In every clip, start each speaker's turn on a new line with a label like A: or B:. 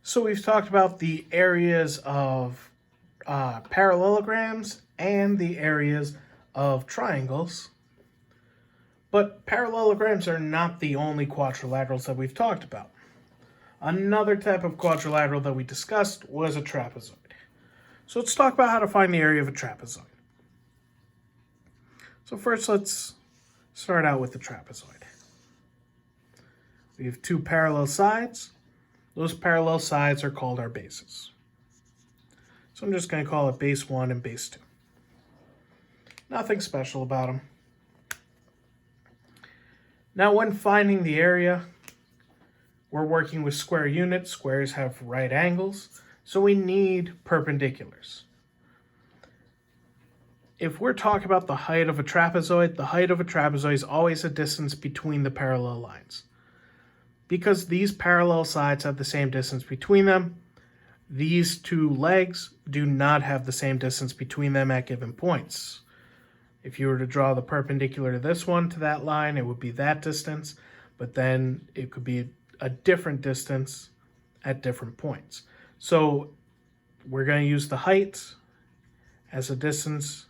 A: So we've talked about the areas of parallelograms and the areas of triangles. But parallelograms are not the only quadrilaterals that we've talked about. Another type of quadrilateral that we discussed was a trapezoid. So let's talk about how to find the area of a trapezoid. So first let's start out with the trapezoid. We have two parallel sides. Those parallel sides are called our bases. So I'm just going to call it base 1 and base 2. Nothing special about them. Now when finding the area, we're working with square units. Squares have right angles, so we need perpendiculars. If we're talking about the height of a trapezoid is always a distance between the parallel lines. Because these parallel sides have the same distance between them, these two legs do not have the same distance between them at given points. If you were to draw the perpendicular to this one to that line, it would be that distance, but then it could be a different distance at different points. So we're going to use the height as a distance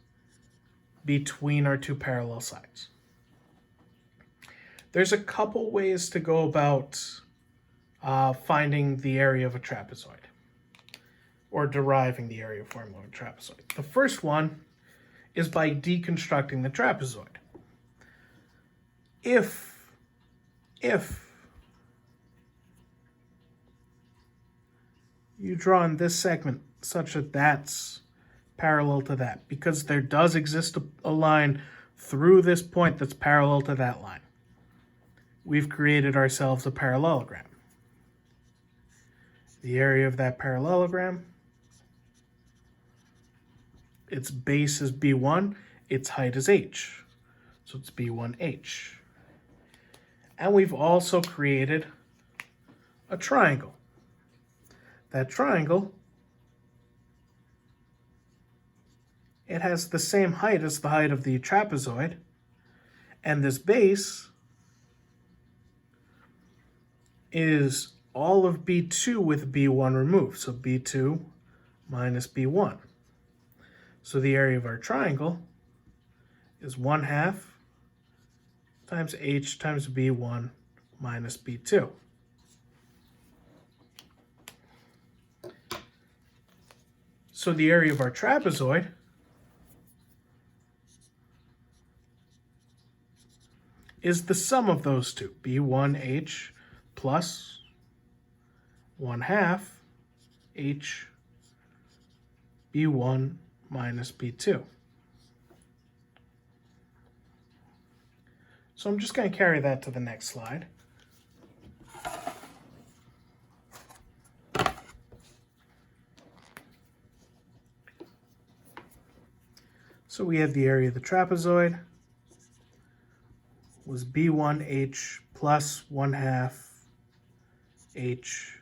A: between our two parallel sides. There's a couple ways to go about finding the area of a trapezoid or deriving the area formula of a trapezoid. The first one is by deconstructing the trapezoid. If you draw in this segment such that that's parallel to that, because there does exist a line through this point that's parallel to that line, we've created ourselves a parallelogram. The area of that parallelogram, its base is B1, its height is H. So it's B1H. And we've also created a triangle. That triangle, it has the same height as the height of the trapezoid, and this base is all of B2 with B1 removed, so B2 minus B1. So the area of our triangle is 1/2 times H times B1 minus B2. So the area of our trapezoid is the sum of those two, B1H plus 1/2 H B1 minus B2. So I'm just going to carry that to the next slide. So we have the area of the trapezoid was B1H plus 1/2 H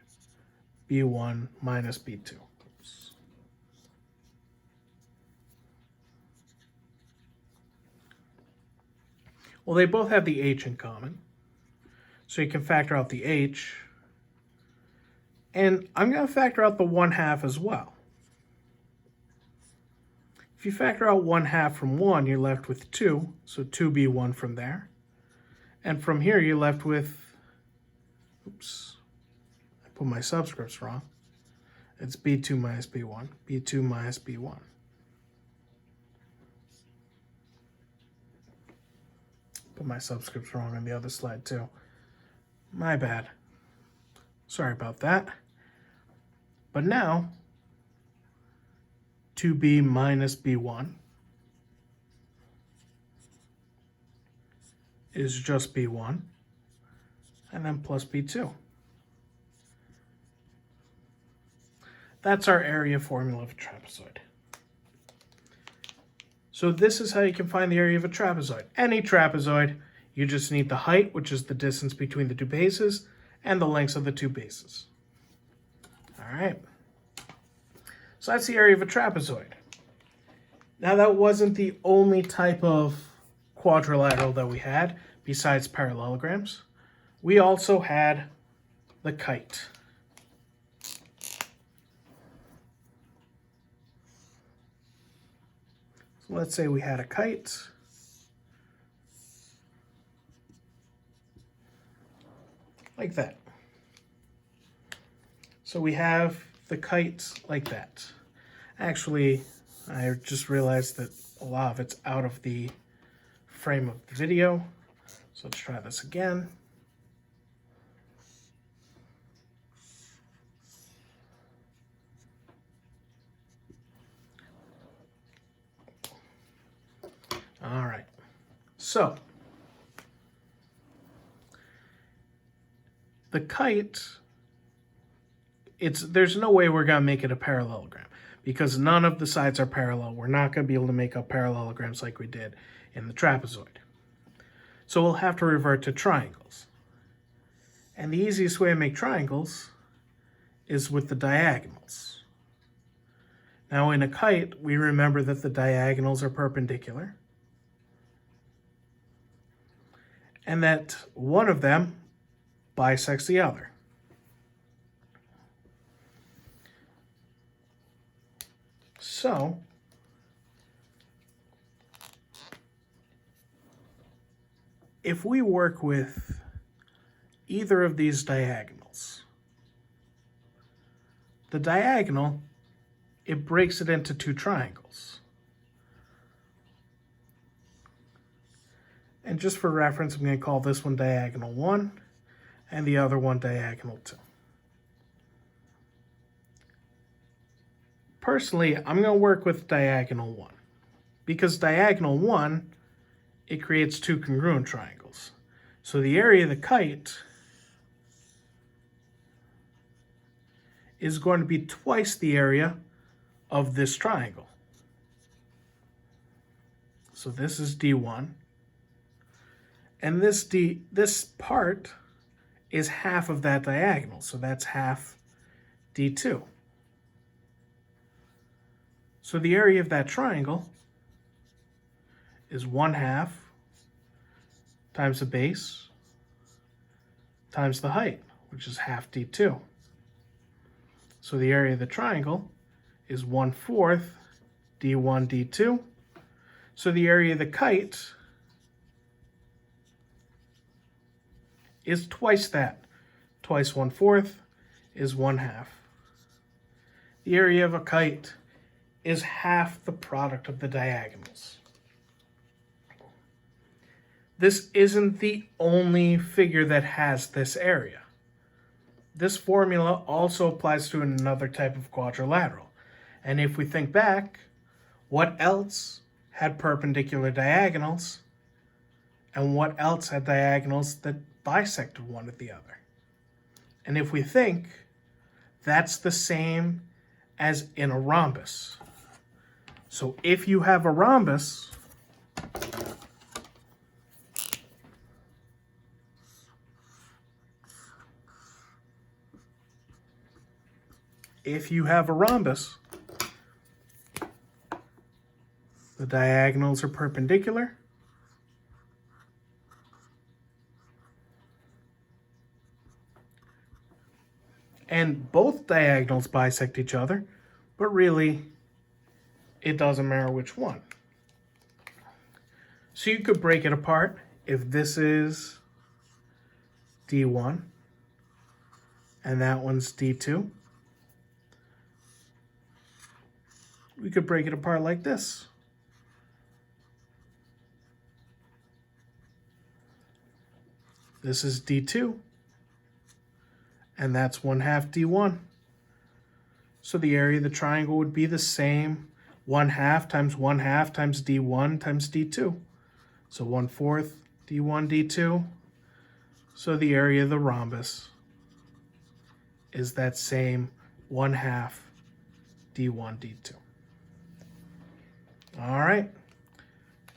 A: B1 minus B2. Oops. Well, they both have the H in common, so you can factor out the H, and I'm going to factor out the 1/2 as well. If you factor out 1/2 from 1, you're left with 2, so 2B1 from there. And from here, you're left with, oops, I put my subscripts wrong. It's B2 minus B1, B2 minus B1. Put my subscripts wrong on the other slide too. My bad. Sorry about that. But now, 2B minus B1 is just B1, and then plus B2. That's our area formula of a trapezoid. So this is how you can find the area of a trapezoid. Any trapezoid, you just need the height, which is the distance between the two bases, and the lengths of the two bases. All right. So that's the area of a trapezoid. Now that wasn't the only type of quadrilateral that we had besides parallelograms. We also had the kite. let's say we had a kite. Like that. So we have the kite like that. Actually, I just realized that a lot of it's out of the frame of the video. So let's try this again. All right. So the kite, there's no way we're going to make it a parallelogram because none of the sides are parallel. We're not going to be able to make up parallelograms like we did in the trapezoid. So we'll have to revert to triangles. And the easiest way to make triangles is with the diagonals. Now in a kite, we remember that the diagonals are perpendicular and that one of them bisects the other. So if we work with either of these diagonals, the diagonal, it breaks it into two triangles. And just for reference, I'm going to call this one diagonal 1 and the other one diagonal 2. Personally, I'm going to work with diagonal 1 because diagonal 1, it creates two congruent triangles. So the area of the kite is going to be twice the area of this triangle. So this is D1. And this part is half of that diagonal. So that's half D2. So the area of that triangle is 1/2 times the base times the height, which is half D2. So the area of the triangle is 1/4 D1 D2. So the area of the kite is twice that. Twice 1/4 is 1/2. The area of a kite is half the product of the diagonals. This isn't the only figure that has this area. This formula also applies to another type of quadrilateral. And if we think back, what else had perpendicular diagonals and what else had diagonals that bisected one at the other? And if we think, that's the same as in a rhombus. So if you have a rhombus, the diagonals are perpendicular. And both diagonals bisect each other, but really, it doesn't matter which one. So you could break it apart. If this is D1 and that one's D2, we could break it apart like this. This is D2 and that's 1/2 D1. So the area of the triangle would be the same, 1/2 times 1/2 times D1 times D2. So 1/4 D1 D2. So the area of the rhombus is that same 1/2 D1 D2. All right.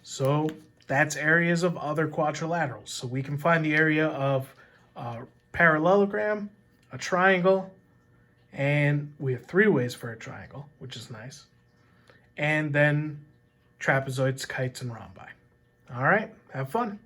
A: So that's areas of other quadrilaterals. So we can find the area of a parallelogram, a triangle, and we have 3 ways for a triangle, which is nice. And then trapezoids, kites, and rhombi. All right, have fun.